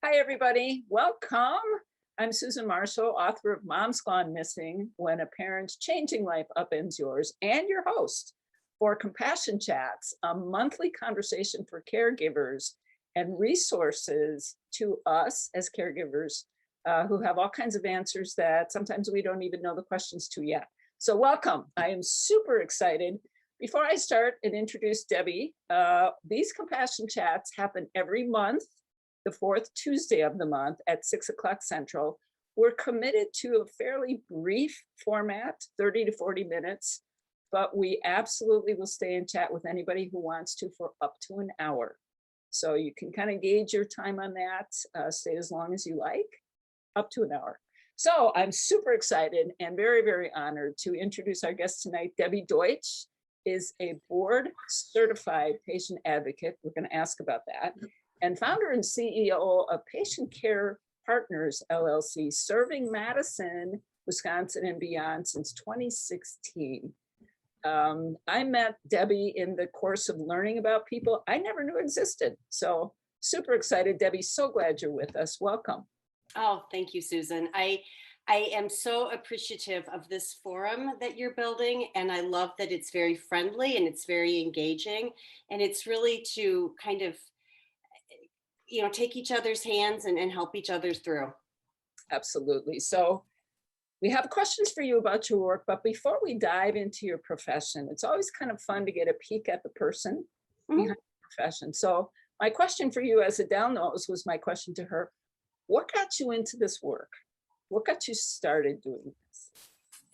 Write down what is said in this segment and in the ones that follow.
Hi, everybody. Welcome. I'm Susan Marshall, author of Mom's Gone Missing, When a Parent's Changing Life Upends Yours, and your host for Compassion Chats, a monthly conversation for caregivers and resources to us as caregivers who have all kinds of answers that sometimes we don't even know the questions to yet. So welcome. I am super excited. Before I start and introduce Debbie, these Compassion Chats happen every month, the fourth Tuesday of the month at 6 o'clock Central. We're committed to a fairly brief format, 30 to 40 minutes, but we absolutely will stay and chat with anybody who wants to for up to an hour. So you can kind of gauge your time on that, stay as long as you like, up to an hour. So I'm super excited and very, very honored to introduce our guest tonight. Debbie Deutsch is a board certified patient advocate. We're going to ask about that. And founder and CEO of Patient Care Partners, LLC, serving Madison, Wisconsin and beyond since 2016. I met Debbie in the course of learning about people I never knew existed. So super excited, Debbie. So glad you're with us. Welcome. Oh, thank you, Susan. I am so appreciative of this forum that you're building, and I love that it's very friendly and it's very engaging, and it's really to kind of, take each other's hands and help each other through. Absolutely. So we have questions for you about your work, but before we dive into your profession, it's always kind of fun to get a peek at the person behind the profession. So my question for you as Adele knows was my question to her. What got you into this work? What got you started doing this?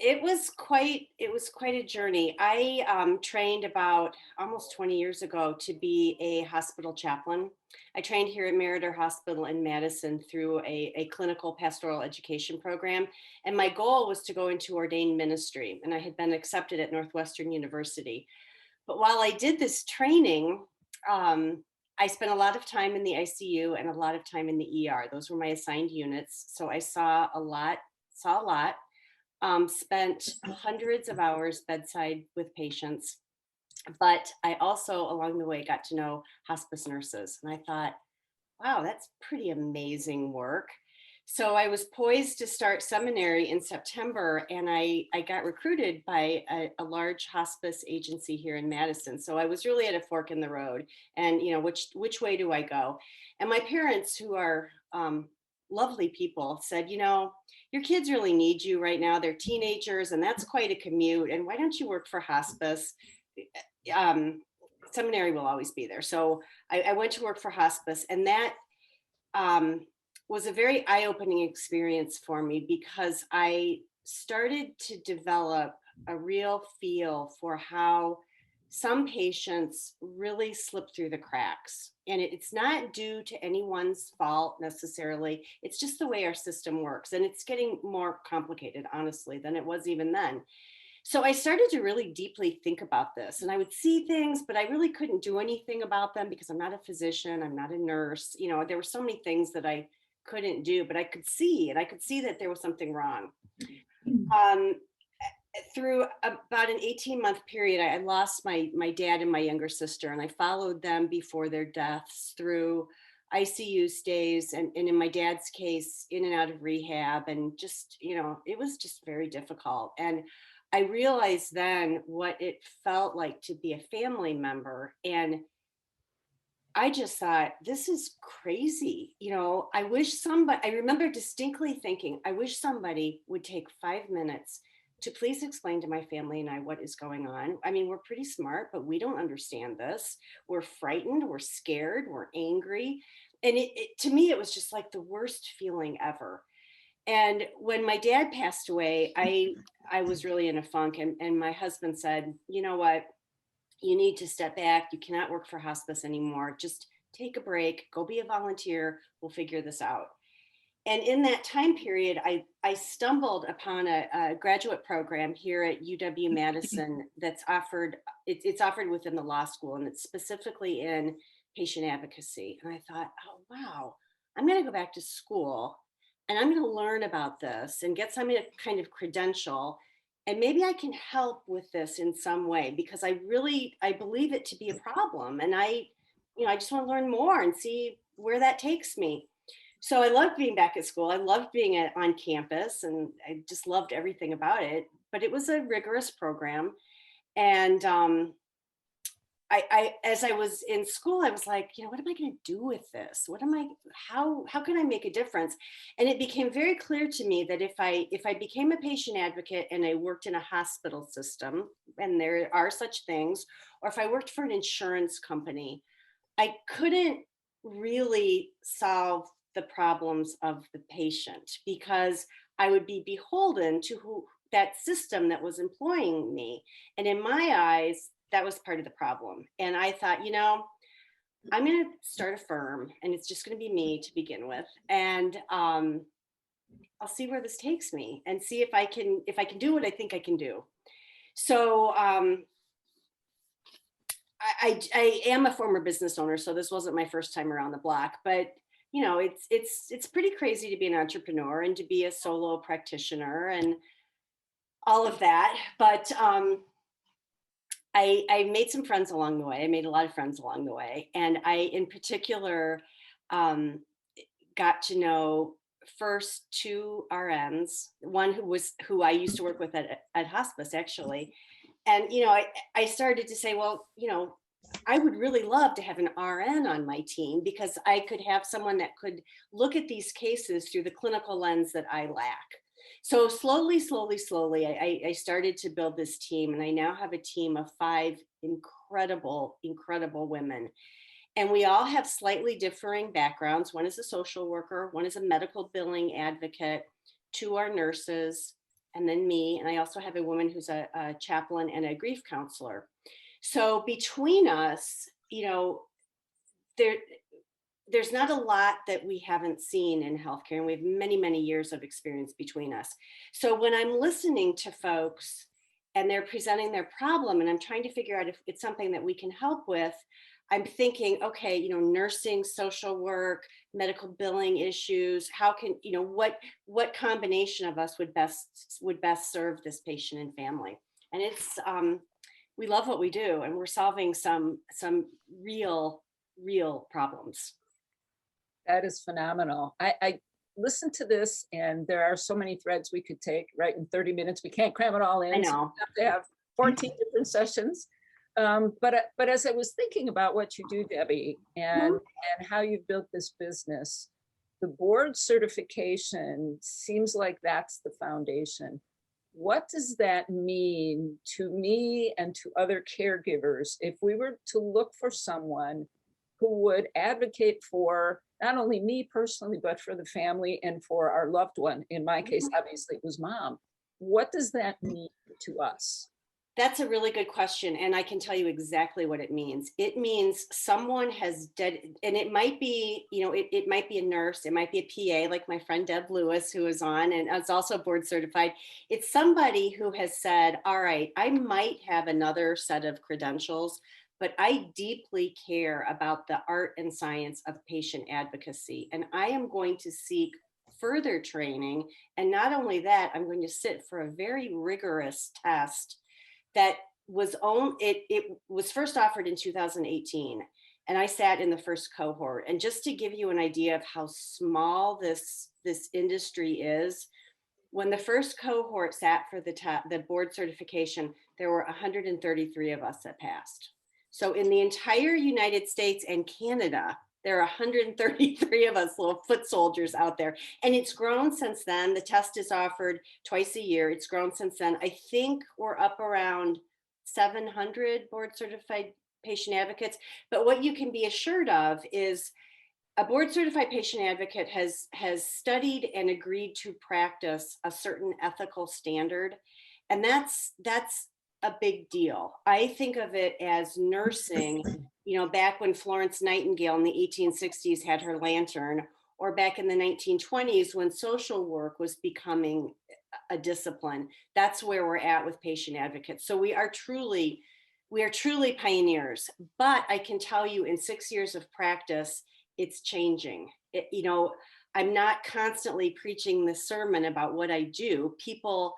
It was quite a journey. I trained about almost 20 years ago to be a hospital chaplain. I trained here at Meriter Hospital in Madison through a clinical pastoral education program. And my goal was to go into ordained ministry. And I had been accepted at Northwestern University. But while I did this training, I spent a lot of time in the ICU and a lot of time in the ER. Those were my assigned units. So I saw a lot. Spent hundreds of hours bedside with patients, but I also along the way got to know hospice nurses, and I thought, wow, that's pretty amazing work. So I was poised to start seminary in September, and I got recruited by a large hospice agency here in Madison. So I was really at a fork in the road, and which way do I go? And my parents, who are lovely people, said, your kids really need you right now. They're teenagers, and that's quite a commute. And why don't you work for hospice? Seminary will always be there. So I went to work for hospice, and that was a very eye-opening experience for me because I started to develop a real feel for how some patients really slip through the cracks. And it's not due to anyone's fault necessarily. It's just the way our system works. And it's getting more complicated, honestly, than it was even then. So I started to really deeply think about this, and I would see things, but I really couldn't do anything about them because I'm not a physician, I'm not a nurse. There were so many things that I couldn't do, but I could see, and I could see that there was something wrong. Through about an 18-month period, I lost my dad and my younger sister, and I followed them before their deaths through ICU stays, and in my dad's case, in and out of rehab, and just, it was just very difficult. And I realized then what it felt like to be a family member. And I just thought, this is crazy. I remember distinctly thinking, I wish somebody would take 5 minutes to please explain to my family and I what is going on. I mean, we're pretty smart, but we don't understand this. We're frightened, we're scared, we're angry. And to me, it was just like the worst feeling ever. And when my dad passed away, I was really in a funk. And my husband said, you know what? You need to step back. You cannot work for hospice anymore. Just take a break, go be a volunteer. We'll figure this out. And in that time period, I stumbled upon a graduate program here at UW-Madison that's offered, it's offered within the law school, and it's specifically in patient advocacy. And I thought, oh, wow, I'm going to go back to school and I'm going to learn about this and get some kind of credential. And maybe I can help with this in some way, because I believe it to be a problem. And I just want to learn more and see where that takes me. So I loved being back at school. I loved being on campus, and I just loved everything about it. But it was a rigorous program, and as I was in school, I was like, what am I going to do with this? What am I? How can I make a difference? And it became very clear to me that if I became a patient advocate and I worked in a hospital system, and there are such things, or if I worked for an insurance company, I couldn't really solve the problems of the patient because I would be beholden to who that system that was employing me. And in my eyes, that was part of the problem. And I thought, I'm going to start a firm and it's just going to be me to begin with. And I'll see where this takes me and see if I can do what I think I can do. So I am a former business owner, so this wasn't my first time around the block, but it's pretty crazy to be an entrepreneur and to be a solo practitioner and all of that. But I made some friends along the way. I made a lot of friends along the way, and I, in particular, um, got to know first two RNs. One who I used to work with at hospice, actually, and I started to say, well, I would really love to have an RN on my team because I could have someone that could look at these cases through the clinical lens that I lack. So slowly, I started to build this team, and I now have a team of 5 incredible women. And we all have slightly differing backgrounds. One is a social worker, one is a medical billing advocate, 2 are nurses, and then me. And I also have a woman who's a chaplain and a grief counselor. So between us, there there's not a lot that we haven't seen in healthcare, and we have many years of experience between us. So when I'm listening to folks and they're presenting their problem and I'm trying to figure out if it's something that we can help with, I'm thinking, okay, nursing, social work, medical billing issues, how can, what combination of us would best serve this patient and family? And it's we love what we do, and we're solving some real problems. That is phenomenal. I listened to this, and there are so many threads we could take, right? In 30 minutes, we can't cram it all I in. So know. we have to have 14 different sessions. But as I was thinking about what you do, Debbie, Mhm. and how you've built this business, the board certification seems like that's the foundation. What does that mean to me and to other caregivers if we were to look for someone who would advocate for not only me personally, but for the family and for our loved one? In my case, Mhm. obviously, it was mom. What does that mean to us? That's a really good question, and I can tell you exactly what it means. It means someone and it might be, it might be a nurse, it might be a PA, like my friend Deb Lewis, who is on and is also board certified. It's somebody who has said, all right, I might have another set of credentials, but I deeply care about the art and science of patient advocacy, and I am going to seek further training. And not only that, I'm going to sit for a very rigorous test that it was first offered in 2018, and I sat in the first cohort. And just to give you an idea of how small this industry is, when the first cohort sat for the board certification, there were 133 of us that passed. So in the entire United States and Canada, there are 133 of us little foot soldiers out there. And it's grown since then. The test is offered twice a year. It's grown since then. I think we're up around 700 board certified patient advocates. But what you can be assured of is a board certified patient advocate has studied and agreed to practice a certain ethical standard, and that's a big deal. I think of it as nursing, back when Florence Nightingale in the 1860s had her lantern, or back in the 1920s when social work was becoming a discipline. That's where we're at with patient advocates. So we are truly pioneers. But I can tell you, in 6 years of practice, it's changing. I'm not constantly preaching the sermon about what I do. People,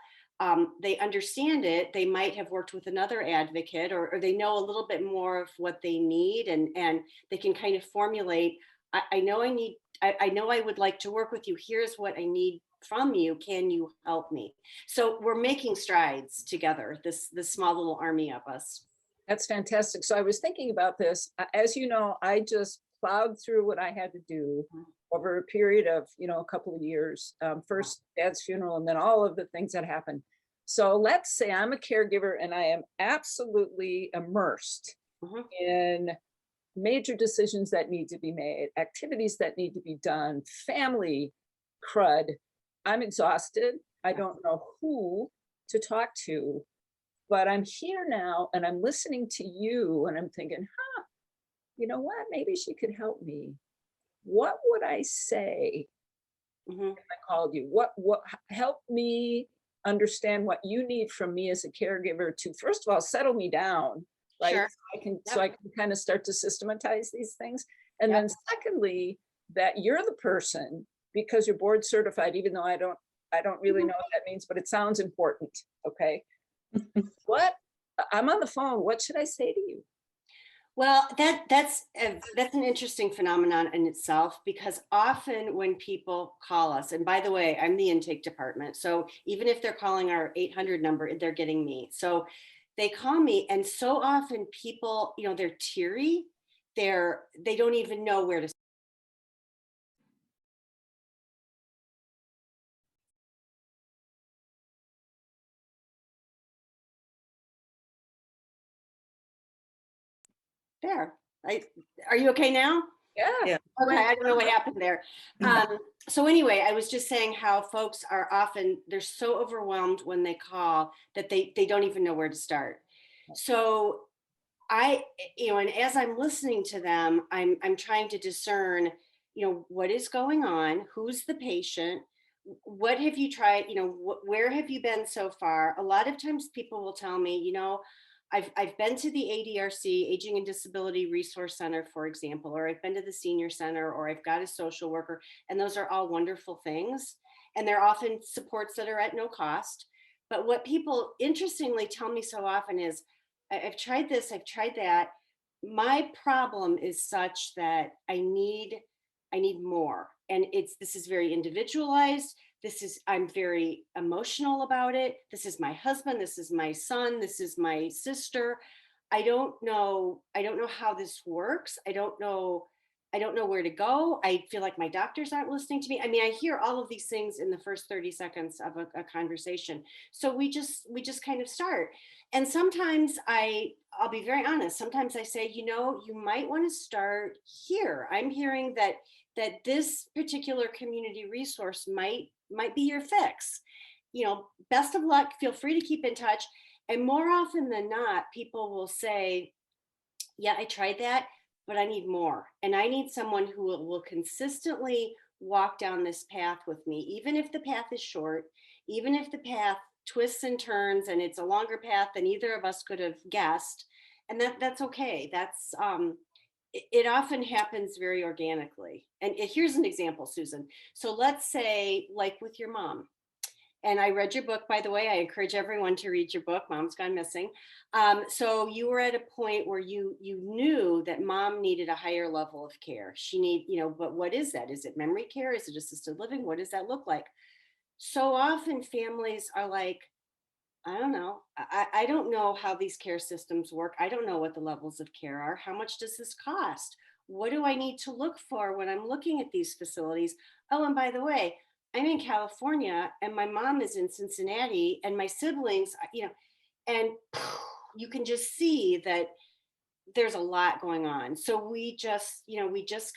they understand it. They might have worked with another advocate, or they know a little bit more of what they need, and they can kind of formulate I know I know I would like to work with you. Here's what I need from you. Can you help me? So we're making strides together, this small little army of us. That's fantastic. So I was thinking about this. As you know, I just plowed through what I had to do over a period of, a couple of years. First dad's funeral and then all of the things that happened. So let's say I'm a caregiver and I am absolutely immersed Mhm. in major decisions that need to be made, activities that need to be done, family crud. I'm exhausted. I Yeah. don't know who to talk to, but I'm here now and I'm listening to you and I'm thinking, you know what? Maybe she could help me. What would I say Mhm. if I called you? Help me understand what you need from me as a caregiver to first of all settle me down, right? Sure. So Yep. I can kind of start to systematize these things. And Yep. then secondly, that you're the person because you're board certified, even though I don't really Mhm. know what that means, but it sounds important. Okay. What I'm on the phone. What should I say to you? Well, that's an interesting phenomenon in itself, because often when people call us, and by the way, I'm the intake department, so even if they're calling our 800 number, they're getting me. So they call me, and so often people, they're teary, they don't even know where to. There. I, are you okay now? Yeah. Yeah. Okay, I don't know what happened there. So anyway, I was just saying how folks are often, they're so overwhelmed when they call that they don't even know where to start. So I, and as I'm listening to them, I'm trying to discern, what is going on, who's the patient, what have you tried, where have you been so far? A lot of times people will tell me, I've been to the ADRC, Aging and Disability Resource Center, for example, or I've been to the senior center, or I've got a social worker, and those are all wonderful things. And they're often supports that are at no cost. But what people interestingly tell me so often is, I've tried this, I've tried that. My problem is such that I need more. And this is very individualized. I'm very emotional about it. This is my husband, this is my son, this is my sister. I don't know how this works. I don't know where to go. I feel like my doctors aren't listening to me. I mean, I hear all of these things in the first 30 seconds of a conversation. So we just kind of start. And sometimes I'll be very honest. Sometimes I say, you might want to start here. I'm hearing that this particular community resource might be your fix. Best of luck. Feel free to keep in touch. And more often than not, people will say, yeah, I tried that, but I need more. And I need someone who will consistently walk down this path with me, even if the path is short, even if the path twists and turns and it's a longer path than either of us could have guessed. And that's okay. It often happens very organically. And here's an example, Susan. So let's say, like with your mom, and I read your book, by the way. I encourage everyone to read your book, Mom's Gone Missing. So you were at a point where you knew that mom needed a higher level of care. But what is that? Is it memory care? Is it assisted living? What does that look like? So often families are like, I don't know. I don't know how these care systems work. I don't know what the levels of care are. How much does this cost? What do I need to look for when I'm looking at these facilities? Oh, and by the way, I'm in California and my mom is in Cincinnati and my siblings, and you can just see that there's a lot going on. So we just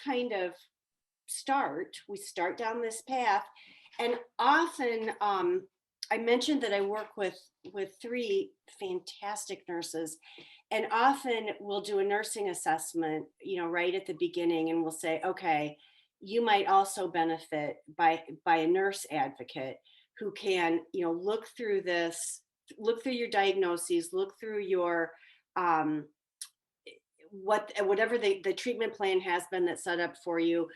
kind of we start down this path. And often, I mentioned that I work with three fantastic nurses, and often we'll do a nursing assessment, right at the beginning, and we'll say, okay, you might also benefit by a nurse advocate who can, look through your diagnoses, look through your um, whatever the treatment plan has been that's set up for you,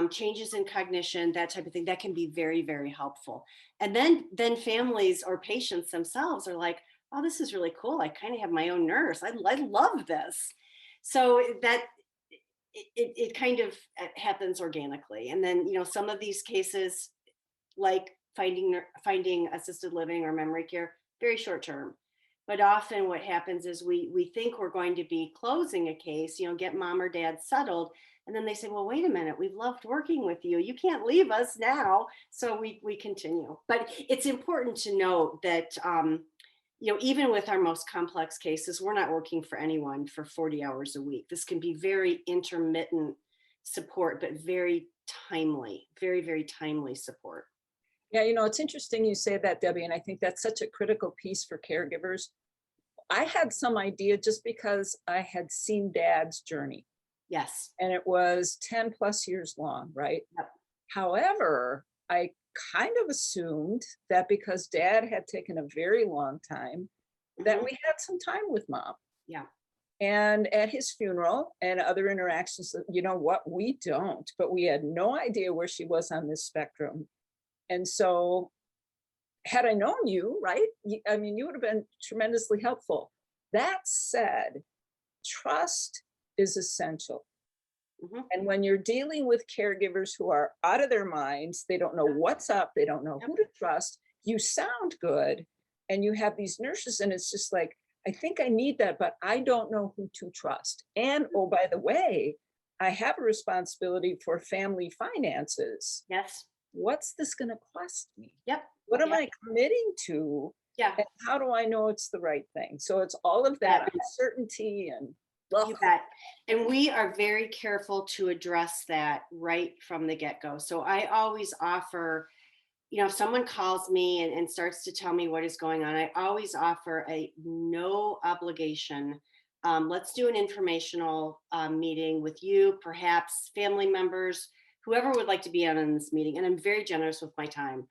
changes in cognition, that type of thing, that can be very, very helpful. And then families or patients themselves are like, oh, this is really cool. I kind of have my own nurse. I love this. So that it kind of happens organically. And then, some of these cases, like finding assisted living or memory care, very short term. But often what happens is we think we're going to be closing a case, get mom or dad settled, and then they say, well, wait a minute, we've loved working with you, you can't leave us now. So we continue. But it's important to note that even with our most complex cases, we're not working for anyone for 40 hours a week. This can be very intermittent support, but very timely, very, very timely support. Yeah, it's interesting you say that, Debbie, and I think that's such a critical piece for caregivers. I had some idea just because I had seen Dad's journey, Yes. and it was 10 plus years long, right? Yep. However, I kind of assumed that because Dad had taken a very long time, that Mhm. we had some time with Mom. Yeah. And at his funeral and other interactions, you know what, we don't, but we had no idea where she was on this spectrum. And so had I known you, right? I mean, you would have been tremendously helpful. That said, trust is essential. Mhm. And when you're dealing with caregivers who are out of their minds, they don't know what's up, they don't know Yep. who to trust, you sound good, and you have these nurses, and it's just like, I think I need that, but I don't know who to trust. And oh, by the way, I have a responsibility for family finances. Yes. What's this going to cost me? Yep. What am Yep. I committing to? Yeah. And how do I know it's the right thing? So it's all of Yeah. that uncertainty and You ugh. bet. And we are very careful to address that right from the get-go. So I always offer, if someone calls me and starts to tell me what is going on, I always offer a no obligation. Let's do an informational meeting with you, perhaps family members, whoever would like to be on in this meeting. And I'm very generous with my time.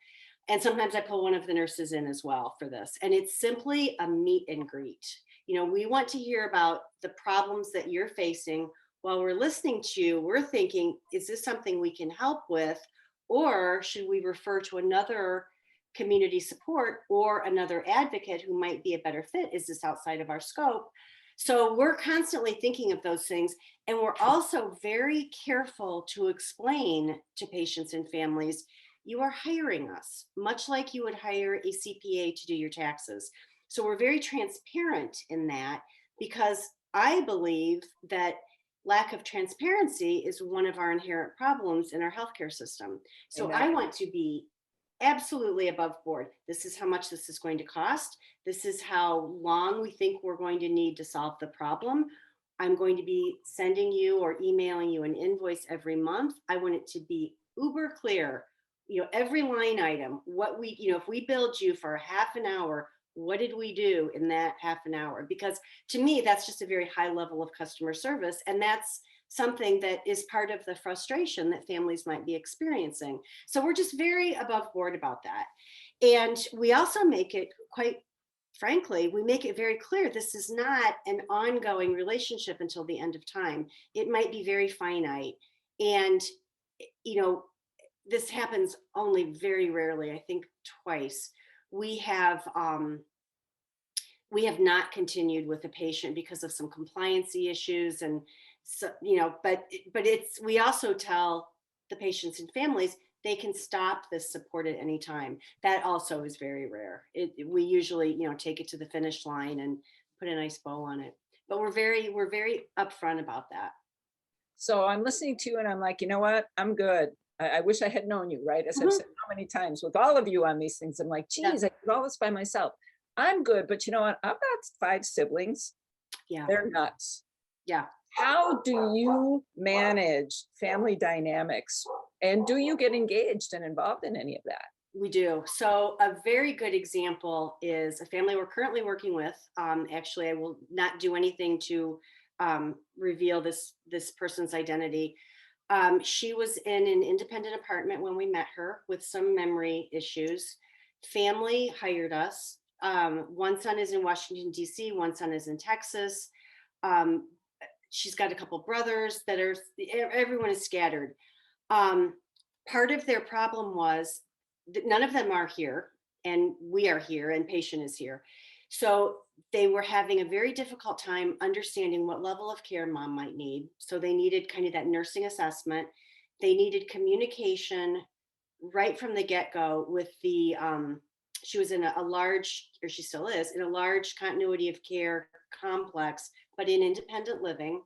And sometimes I pull one of the nurses in as well for this. And it's simply a meet and greet. We want to hear about the problems that you're facing. While we're listening to you, we're thinking, is this something we can help with? Or should we refer to another community support or another advocate who might be a better fit? Is this outside of our scope? So we're constantly thinking of those things. And we're also very careful to explain to patients and families, you are hiring us, much like you would hire a CPA to do your taxes. So we're very transparent in that, because I believe that lack of transparency is one of our inherent problems in our healthcare system. So Amen. I want to be absolutely above board. This is how much this is going to cost. This is how long we think we're going to need to solve the problem. I'm going to be sending you or emailing you an invoice every month. I want it to be uber clear, every line item, what we, if we billed you for half an hour, what did we do in that half an hour? Because to me, that's just a very high level of customer service. And that's something that is part of the frustration that families might be experiencing. So we're just very above board about that. And we also make it, quite frankly, we make it very clear this is not an ongoing relationship until the end of time. It might be very finite. And, this happens only very rarely, I think twice. We have we have not continued with a patient because of some compliancy issues, and so, but it's, we also tell the patients and families they can stop this support at any time. That also is very rare. We usually, take it to the finish line and put a nice bow on it. But we're very upfront about that. So I'm listening to you and I'm like, you know what? I'm good. I wish I had known you, right? As I've Mhm. said so many times with all of you on these things, I'm like, Yeah. geez, I did all this by myself. I'm good. But you know what? I've got 5 siblings. Yeah. They're nuts. Yeah. How do you manage family dynamics? And do you get engaged and involved in any of that? We do. So a very good example is a family we're currently working with. Actually, I will not do anything to reveal this person's identity. She was in an independent apartment when we met her with some memory issues. Family hired us. One son is in Washington, D.C., one son is in Texas. Um, she's got a couple brothers that are, everyone is scattered. Um, Part of their problem was that none of them are here, and we are here, and patient is here. So they were having a very difficult time understanding what level of care mom might need. So they needed kind of that nursing assessment. They needed communication right from the get-go with the she was in a large, or she still is, in a large continuity of care complex, but in independent living.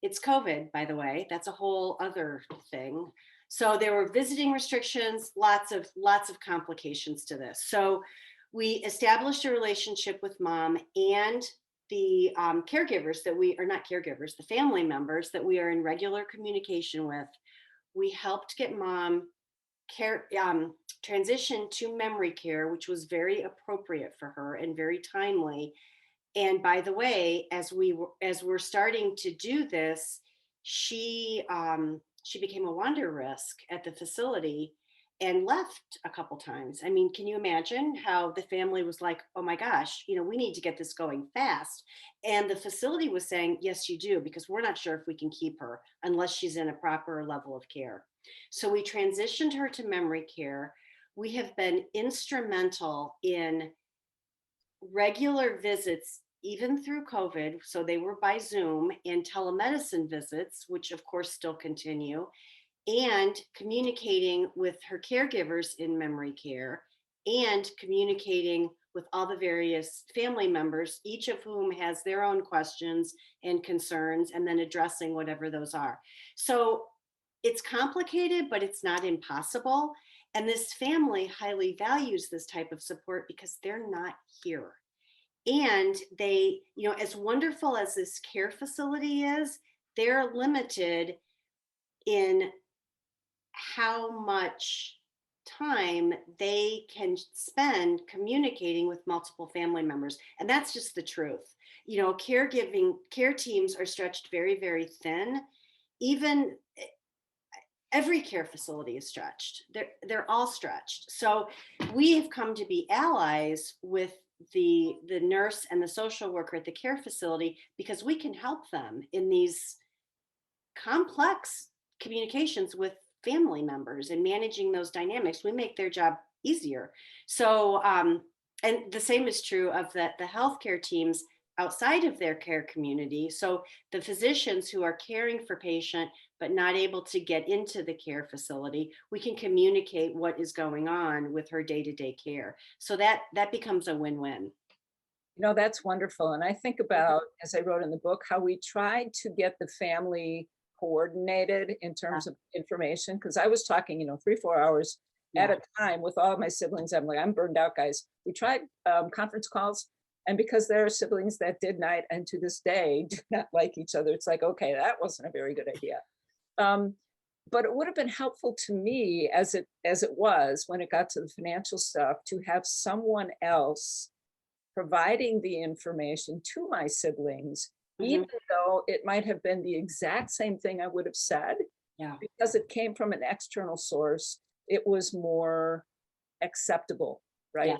It's COVID, by the way. That's a whole other thing. So there were visiting restrictions, lots of complications to this. So we established a relationship with mom and the caregivers that we are not caregivers, the family members that we are in regular communication with. We helped get mom care transition to memory care, which was very appropriate for her and very timely. And by the way, as we're starting to do this, she became a wander risk at the facility and left a couple times. I mean, can you imagine how the family was like, oh my gosh, we need to get this going fast. And the facility was saying, yes, you do, because we're not sure if we can keep her unless she's in a proper level of care. So we transitioned her to memory care. We have been instrumental in regular visits, even through COVID. So they were by Zoom, and telemedicine visits, which of course still continue, and communicating with her caregivers in memory care, and communicating with all the various family members, each of whom has their own questions and concerns, and then addressing whatever those are. So it's complicated, but it's not impossible. And this family highly values this type of support because they're not here. And they, as wonderful as this care facility is, they're limited in how much time they can spend communicating with multiple family members. And that's just the truth. Caregiving care teams are stretched very, very thin. Even every care facility is stretched. They're all stretched. So we have come to be allies with the nurse and the social worker at the care facility because we can help them in these complex communications with family members and managing those dynamics. We make their job easier. So and the same is true of the healthcare teams outside of their care community. So the physicians who are caring for patient but not able to get into the care facility, we can communicate what is going on with her day-to-day care. So that becomes a win-win. That's wonderful. And I think about, as I wrote in the book, how we tried to get the family coordinated in terms of information. Because I was talking, 3, 4 hours at a time with all of my siblings. I'm like, I'm burned out, guys. We tried conference calls. And because there are siblings that did not, and to this day, do not like each other, it's like, okay, that wasn't a very good idea. But it would have been helpful to me as it was when it got to the financial stuff to have someone else providing the information to my siblings, even though it might have been the exact same thing I would have said, because it came from an external source, it was more acceptable, right?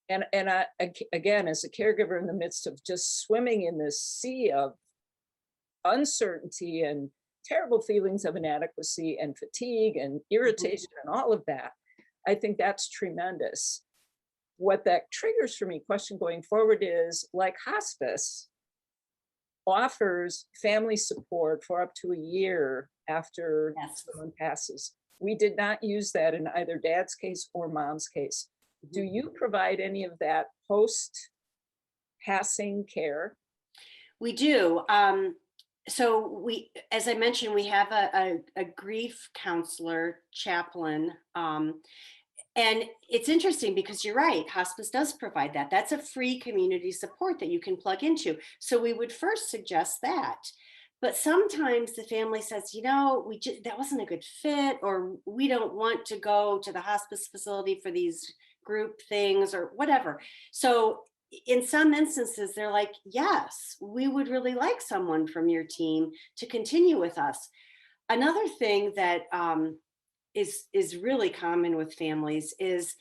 And I, again, as a caregiver in the midst of just swimming in this sea of uncertainty and terrible feelings of inadequacy and fatigue and irritation and all of that, I think that's tremendous. What that triggers for me, question going forward, is like hospice offers family support for up to a year after someone passes. We did not use that in either dad's case or mom's case. Do you provide any of that post passing care? We do. So we, as I mentioned, we have a grief counselor chaplain. And it's interesting because you're right, hospice does provide that. That's a free community support that you can plug into. So we would first suggest that. But sometimes the family says, that wasn't a good fit, or we don't want to go to the hospice facility for these group things or whatever. So in some instances, they're like, yes, we would really like someone from your team to continue with us. Another thing that is really common with families is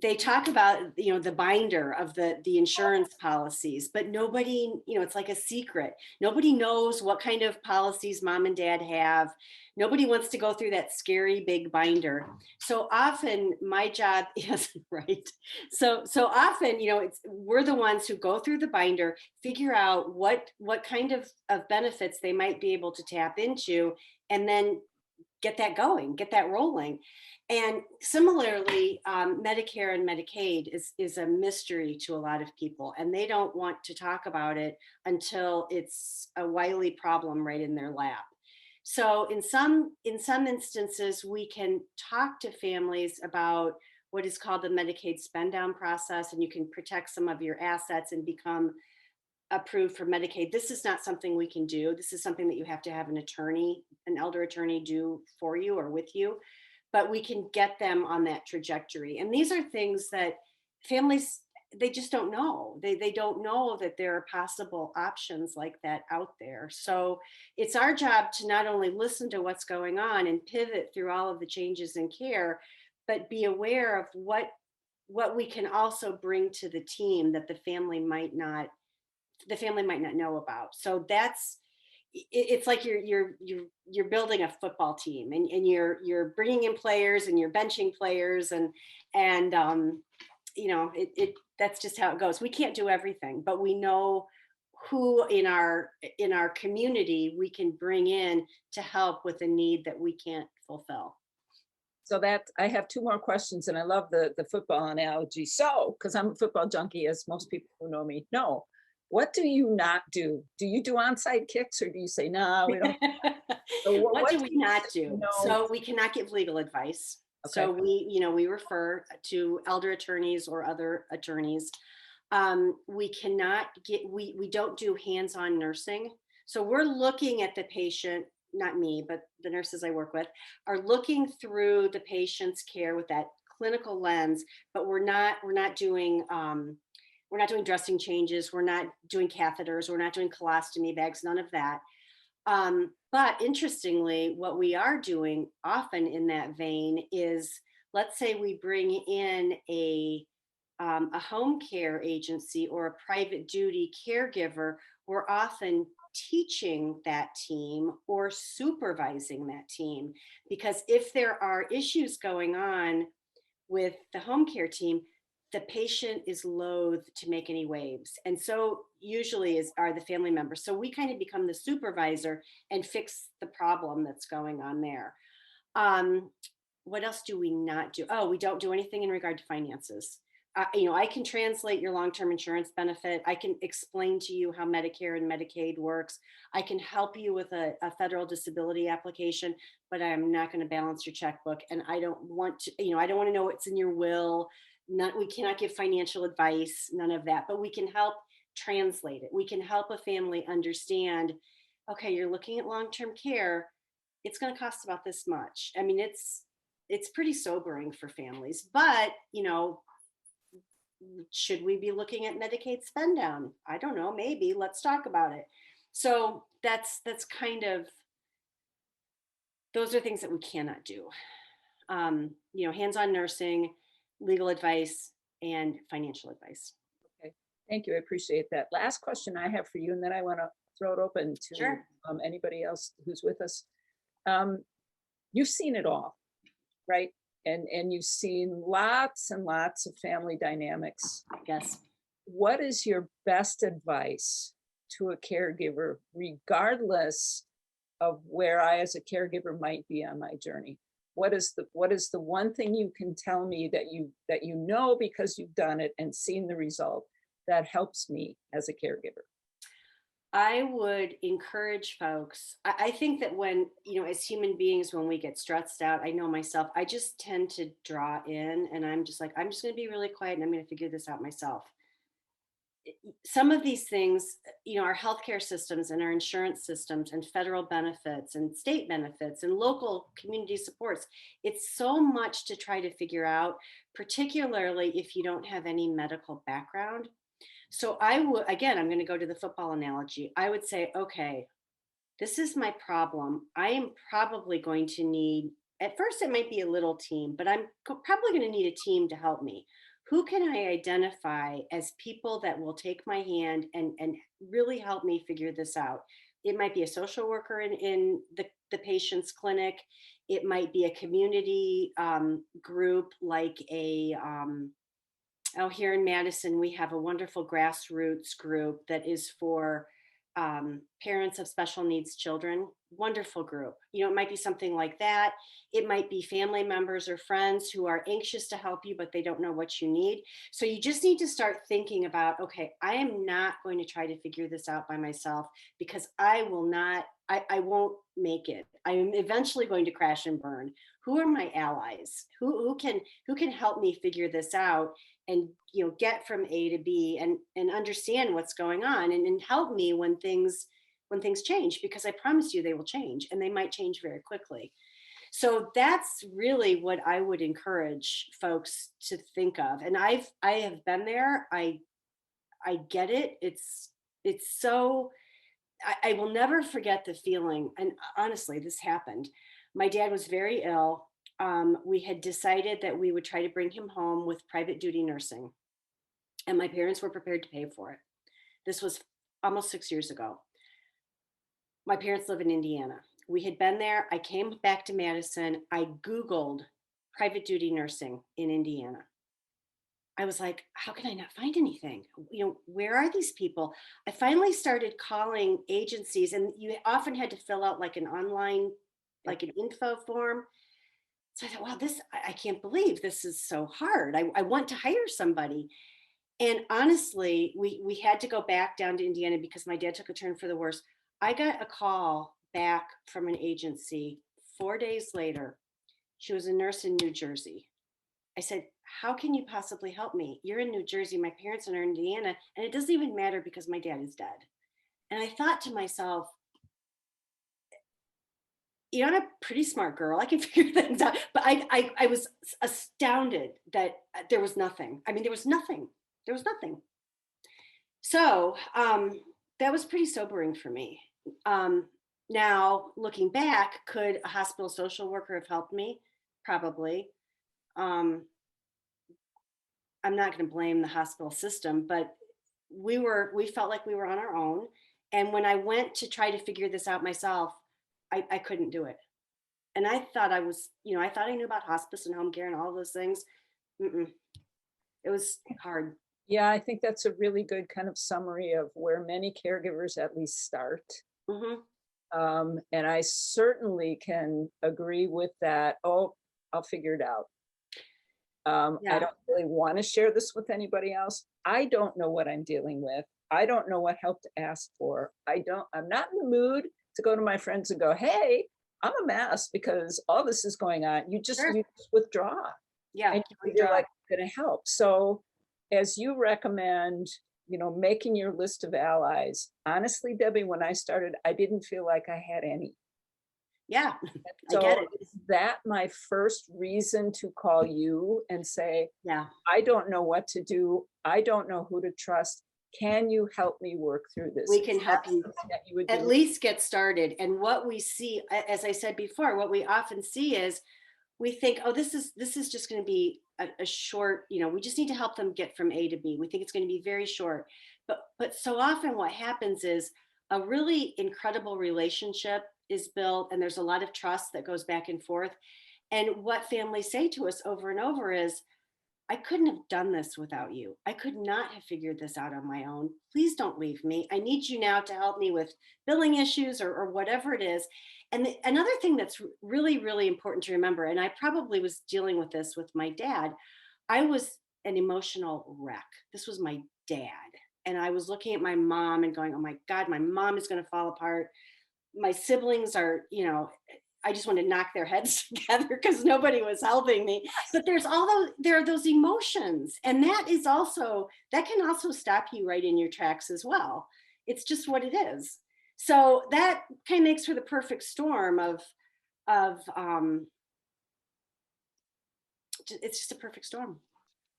they talk about, the binder of the insurance policies, but nobody, it's like a secret. Nobody knows what kind of policies mom and dad have. Nobody wants to go through that scary big binder. So often my job is right. So often, we're the ones who go through the binder, figure out what kind of benefits they might be able to tap into, and then get that going, get that rolling. And similarly, Medicare and Medicaid is a mystery to a lot of people, and they don't want to talk about it until it's a wily problem right in their lap. So in some instances, we can talk to families about what is called the Medicaid spend down process, and you can protect some of your assets and become approved for Medicaid. This is not something we can do. This is something that you have to have an attorney, an elder attorney, do for you or with you. But we can get them on that trajectory. And these are things that families, they just don't know. They don't know that there are possible options like that out there. So it's our job to not only listen to what's going on and pivot through all of the changes in care, but be aware of what we can also bring to the team that the family might not know about. So it's like you're building a football team, and you're bringing in players and you're benching players, and it that's just how it goes. We can't do everything, but we know who in our community we can bring in to help with a need that we can't fulfill. So that I have two more questions, and I love the football analogy. So, because I'm a football junkie, as most people who know me know, what do you not do? Do you do onside kicks, or do you say no, we don't? So What what do do we you not say do? no? So we cannot give legal advice. Okay, So we refer to elder attorneys or other attorneys. We don't do hands-on nursing. So we're looking at the patient, not me, but the nurses I work with are looking through the patient's care with that clinical lens, but we're not doing dressing changes. We're not doing catheters. We're not doing colostomy bags, none of that. But interestingly, what we are doing often in that vein is, let's say we bring in a home care agency or a private duty caregiver. We're often teaching that team or supervising that team, because if there are issues going on with the home care team, the patient is loath to make any waves. And so usually are the family members. So we kind of become the supervisor and fix the problem that's going on there. Um, what else do we not do? Oh, we don't do anything in regard to finances. I can translate your long-term insurance benefit. I can explain to you how Medicare and Medicaid works. I can help you with a federal disability application, but I'm not going to balance your checkbook. And I don't want to, I don't want to know what's in your will. We cannot give financial advice, none of that, but we can help translate it. We can help a family understand, okay, you're looking at long-term care. It's going to cost about this much. I mean, it's pretty sobering for families, but should we be looking at Medicaid spend down? I don't know, maybe. Let's talk about it. So that's kind of, those are things that we cannot do. Hands-on nursing, legal advice, and financial advice. okay. Thank you. I appreciate that. Last question I have for you, and then I want to throw it open to Sure. anybody else who's with us. Um, you've seen it all, right? And you've seen lots and lots of family dynamics. Yes. What is your best advice to a caregiver, regardless of where I as a caregiver might be on my journey? What is the one thing you can tell me that you know because you've done it and seen the result that helps me as a caregiver? I would encourage folks. I think that when, as human beings, when we get stressed out, I know myself, I just tend to draw in, and I'm just like, I'm just going to be really quiet and I'm going to figure this out myself. Some of these things, our healthcare systems and our insurance systems and federal benefits and state benefits and local community supports, it's so much to try to figure out, particularly if you don't have any medical background. So I would, again, I'm going to go to the football analogy. I would say, okay, this is my problem. I am probably going to need at first it might be a little team, but I'm probably going to need a team to help me. Who can I identify as people that will take my hand and really help me figure this out? It might be a social worker in the patient's clinic. It might be a community group like out here in Madison, we have a wonderful grassroots group that is for parents of special needs children. Wonderful group. You know, it might be something like that. It might be family members or friends who are anxious to help you, but they don't know what you need. So you just need to start thinking about, okay, I am not going to try to figure this out by myself because I will not, I won't make it. I'm eventually going to crash and burn. Who are my allies? Who can help me figure this out and get from A to B and understand what's going on and help me when things change, because I promise you they will change and they might change very quickly. So that's really what I would encourage folks to think of. And I have been there. I get it. It's so I will never forget the feeling. And honestly, this happened. My dad was very ill. We had decided that we would try to bring him home with private duty nursing, and my parents were prepared to pay for it. This was almost 6 years ago. My parents live in Indiana. We had been there. I came back to Madison. I Googled private duty nursing in Indiana. I was like, how can I not find anything? Where are these people? I finally started calling agencies, and you often had to fill out like an online, like an info form. So I thought, wow, I can't believe this is so hard. I want to hire somebody. And honestly, we had to go back down to Indiana because my dad took a turn for the worse. I got a call back from an agency 4 days later. She was a nurse in New Jersey. I said, how can you possibly help me? You're in New Jersey, my parents are in Indiana, and it doesn't even matter because my dad is dead. And I thought to myself, I'm a pretty smart girl. I can figure things out. But I was astounded that there was nothing. I mean, there was nothing. There was nothing. So that was pretty sobering for me. Now, looking back, could a hospital social worker have helped me? Probably. I'm not going to blame the hospital system, but we felt like we were on our own. And when I went to try to figure this out myself, I couldn't do it. And I thought I was, I thought I knew about hospice and home care and all those things. Mm-mm. It was hard. Yeah, I think that's a really good kind of summary of where many caregivers at least start. Mm-hmm. And I certainly can agree with that. Oh, I'll figure it out. I don't really want to share this with anybody else. I don't know what I'm dealing with. I don't know what help to ask for. I'm not in the mood to go to my friends and go, hey, I'm a mess because all this is going on. You just withdraw. Yeah. And you're like, going to help. So as you recommend, making your list of allies, honestly, Debbie, when I started, I didn't feel like I had any. Yeah, so I get it. Is that my first reason to call you and say, yeah, I don't know what to do. I don't know who to trust. Can you help me work through this? We can help you at least get started. And what we see, as I said before, what we often see is we think, oh, this is just going to be a short, we just need to help them get from A to B. We think it's going to be very short. But so often what happens is a really incredible relationship is built, and there's a lot of trust that goes back and forth. And what families say to us over and over is, I couldn't have done this without you. I could not have figured this out on my own. Please don't leave me. I need you now to help me with billing issues or whatever it is. And another thing that's really, really important to remember, and I probably was dealing with this with my dad, I was an emotional wreck. This was my dad. And I was looking at my mom and going, oh my God, my mom is going to fall apart. My siblings are, I just wanted to knock their heads together because nobody was helping me. But there are those emotions. And that can also stop you right in your tracks as well. It's just what it is. So that kind of makes for the perfect storm of it's just a perfect storm.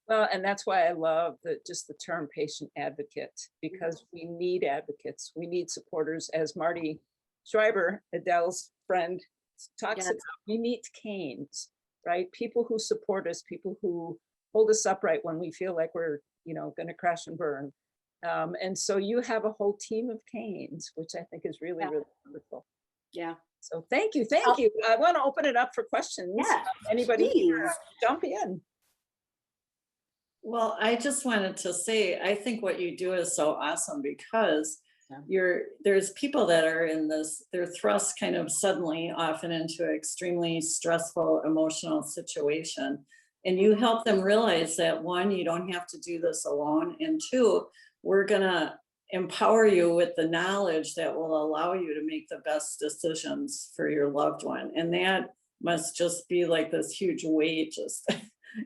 Well, and that's why I love the term patient advocate, because we need advocates. We need supporters. As Marty Schreiber, Adele's friend, talks Yes. about we meet canes, right? People who support us, people who hold us upright when we feel like we're, going to crash and burn. And so you have a whole team of canes, which I think is really, Yeah. really wonderful. Yeah. So thank you, thank Oh, you. I want to open it up for questions. yeah. Anybody here, Please. jump in. Well, I just wanted to say, I think what you do is so awesome because Yeah. there's people that are in this, they're thrust kind of suddenly often into an extremely stressful emotional situation. And you help them realize that one, you don't have to do this alone. And two, we're gonna empower you with the knowledge that will allow you to make the best decisions for your loved one. And that must just be like this huge weight just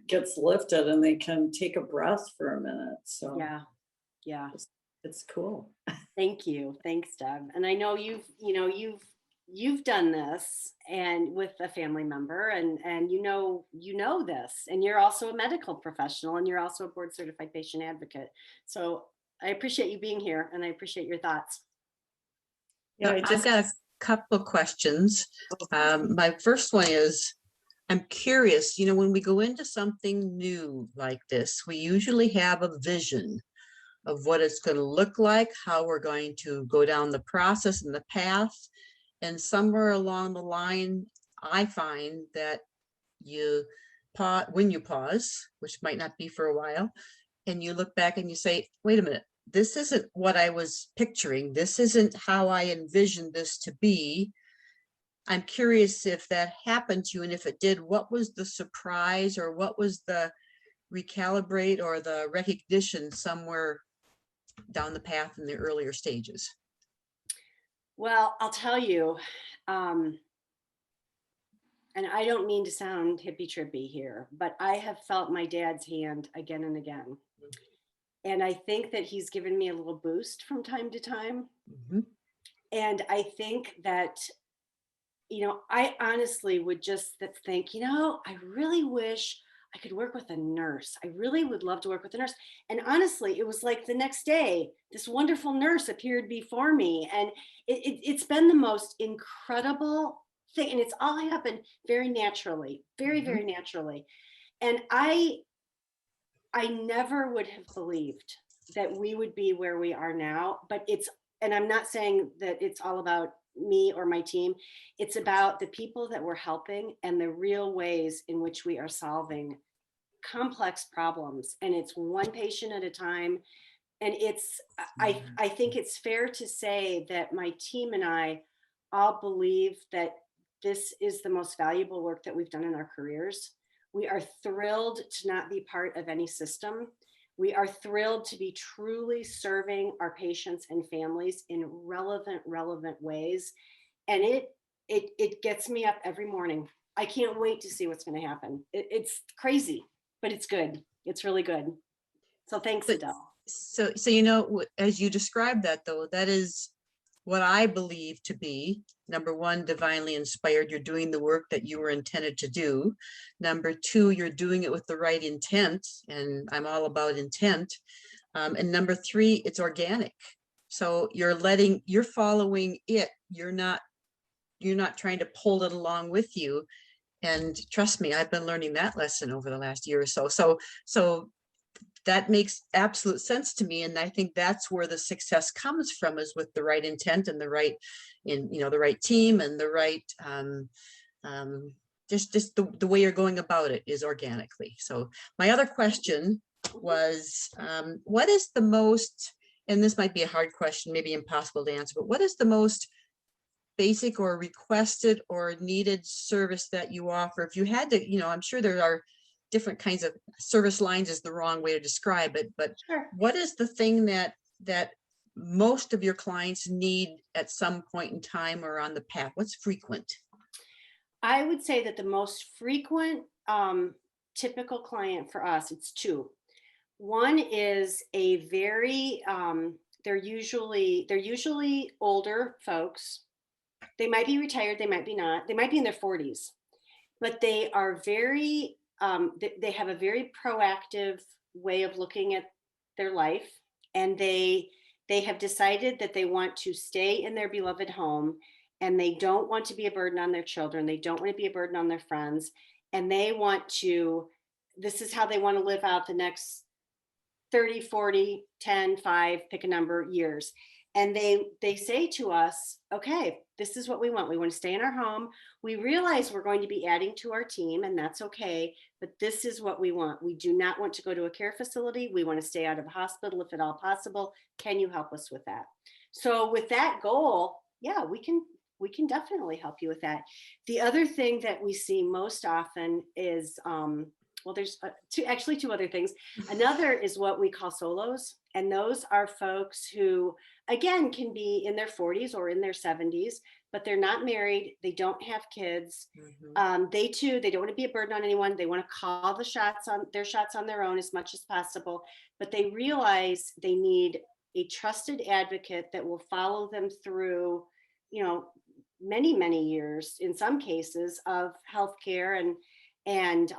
gets lifted and they can take a breath for a minute. So Yeah. Yeah. it's cool. Thank you. Thanks, Deb. And I know you've done this and with a family member and this, and you're also a medical professional and you're also a board certified patient advocate. So I appreciate you being here and I appreciate your thoughts. Yeah, I've got a couple of questions. My first one is, I'm curious, when we go into something new like this, we usually have a vision of what it's going to look like, how we're going to go down the process and the path. And somewhere along the line, I find that when you pause, which might not be for a while, and you look back and you say, wait a minute, this isn't what I was picturing. This isn't how I envisioned this to be. I'm curious if that happened to you, and if it did, what was the surprise or what was the recalibrate or the recognition somewhere down the path in the earlier stages? Well, I'll tell you, and I don't mean to sound hippy trippy here, but I have felt my dad's hand again and again. And I think that he's given me a little boost from time to time. Mhm. And I think that, I honestly would just think, I really wish I could work with a nurse. I really would love to work with a nurse. And honestly, it was like the next day, this wonderful nurse appeared before me. And it's been the most incredible thing. And it's all happened very naturally, very, very naturally. And I never would have believed that we would be where we are now, and I'm not saying that it's all about me or my team. It's about the people that we're helping and the real ways in which we are solving complex problems. And it's one patient at a time. And I think it's fair to say that my team and I all believe that this is the most valuable work that we've done in our careers. We are thrilled to not be part of any system. We are thrilled to be truly serving our patients and families in relevant ways. And it gets me up every morning. I can't wait to see what's going to happen. It's crazy, but it's good. It's really good. So thanks, But- Adele. So, as you described that, though, that is what I believe to be, number one, divinely inspired. You're doing the work that you were intended to do. Number two, you're doing it with the right intent, and I'm all about intent. And number three, it's organic. So you're following it. You're not trying to pull it along with you. And trust me, I've been learning that lesson over the last year or so. So that makes absolute sense to me. And I think that's where the success comes from, is with the right intent and the right team and the right, just the way you're going about it is organically. So my other question was, what is the most, and this might be a hard question, maybe impossible to answer, but what is the most basic or requested or needed service that you offer? If you had to, I'm sure there are different kinds of service lines, is the wrong way to describe it, but Sure. what is the thing that most of your clients need at some point in time or on the path? What's frequent? I would say that the most frequent typical client for us, it's two. One is a very, they're usually older folks. They might be retired, they might be not, they might be in their 40s, but they are very, they have a very proactive way of looking at their life, and they have decided that they want to stay in their beloved home and they don't want to be a burden on their children. They don't want to be a burden on their friends. And they want to, this is how they want to live out the next 30, 40, 10, 5, pick a number, years. And they say to us, okay, this is what we want. We want to stay in our home. We realize we're going to be adding to our team, and that's okay, but this is what we want. We do not want to go to a care facility. We want to stay out of a hospital if at all possible. Can you help us with that? So with that goal, yeah, we can definitely help you with that. The other thing that we see most often is, well, there's two other things. Another is what we call solos. And those are folks who, again, can be in their 40s or in their 70s, but they're not married. They don't have kids. They too, they don't want to be a burden on anyone. They want to call the shots on their own as much as possible, but they realize they need a trusted advocate that will follow them through, many, many years, in some cases, of healthcare and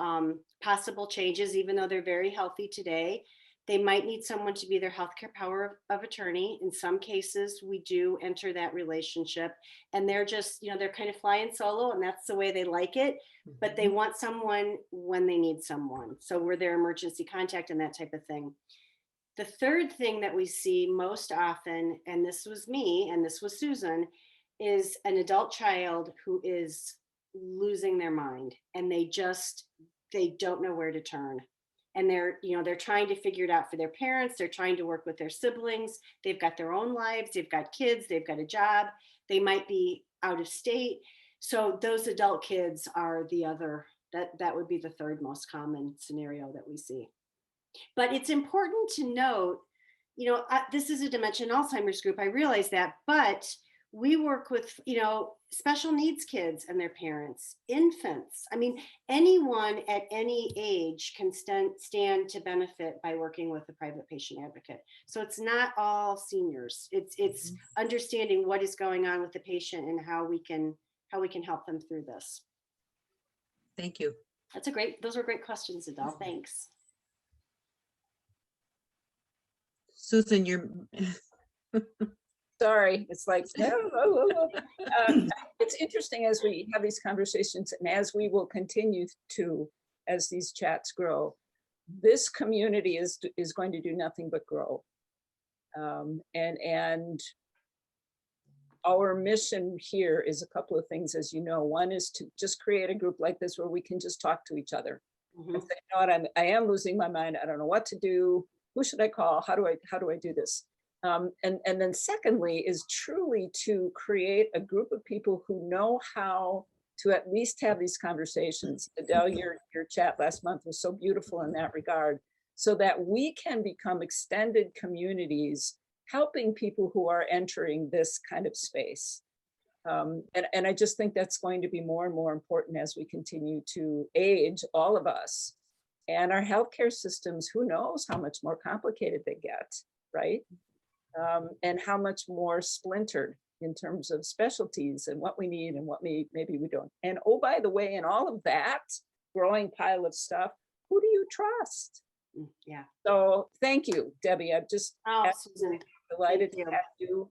possible changes, even though they're very healthy today. They might need someone to be their healthcare power of attorney. In some cases, we do enter that relationship, and they're just, they're kind of flying solo, and that's the way they like it, but they want someone when they need someone. So we're their emergency contact and that type of thing. The third thing that we see most often, and this was me, and this was Susan, is an adult child who is losing their mind, and they don't know where to turn. And they're trying to figure it out for their parents. They're trying to work with their siblings. They've got their own lives. They've got kids. They've got a job. They might be out of state. So those adult kids are the other, that would be the third most common scenario that we see. But it's important to note, this is a dementia and Alzheimer's group. I realize that, but we work with, special needs kids and their parents, infants. I mean, anyone at any age can stand to benefit by working with a private patient advocate. So it's not all seniors. It's understanding what is going on with the patient and how we can help them through this. Thank you. Those were great questions, Adele. Thanks. Susan, you're, Sorry, it's like, it's interesting as we have these conversations and as we will continue to, as these chats grow, this community is going to do nothing but grow. And our mission here is a couple of things, as you know. One is to just create a group like this where we can just talk to each other and say, I am losing my mind. I don't know what to do. Who should I call? How do I do this? And then secondly is truly to create a group of people who know how to at least have these conversations. Adele, your chat last month was so beautiful in that regard, so that we can become extended communities helping people who are entering this kind of space. And I just think that's going to be more and more important as we continue to age, all of us. And our healthcare systems, who knows how much more complicated they get, right? And how much more splintered in terms of specialties and what we need and what maybe we don't. And oh, by the way, in all of that growing pile of stuff, who do you trust? Yeah. So thank you, Debbie. I'm just Susan, delighted to have you.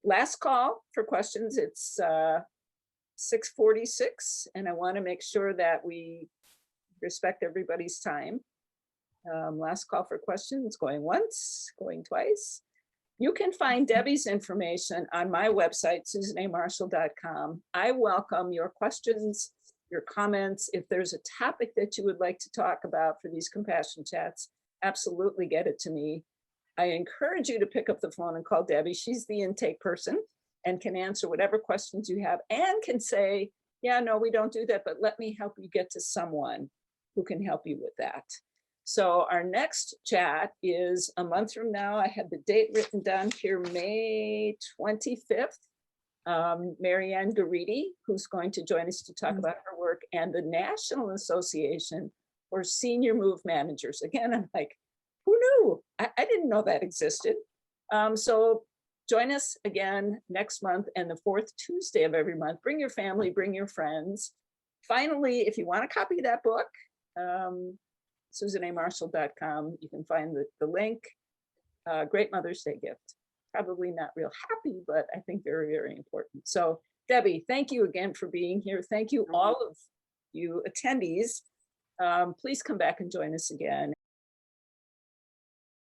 Last call for questions. It's 6:46, and I want to make sure that we respect everybody's time. Last call for questions, going once, going twice. You can find Debbie's information on my website, susanamarshall.com. I welcome your questions, your comments. If there's a topic that you would like to talk about for these compassion chats, absolutely get it to me. I encourage you to pick up the phone and call Debbie. She's the intake person and can answer whatever questions you have and can say, yeah, no, we don't do that, but let me help you get to someone who can help you with that. So our next chat is a month from now. I have the date written down here, May 25th. Marianne Garidi, who's going to join us to talk about her work, and the National Association for Senior Move Managers. Again, I'm like, who knew? I didn't know that existed. So join us again next month and the fourth Tuesday of every month. Bring your family, bring your friends. Finally, if you want a copy of that book, susanamarshall.com. You can find the link. Great Mother's Day gift. Probably not real happy, but I think very, very important. So Debbie, thank you again for being here. Thank you, all of you attendees. Please come back and join us again.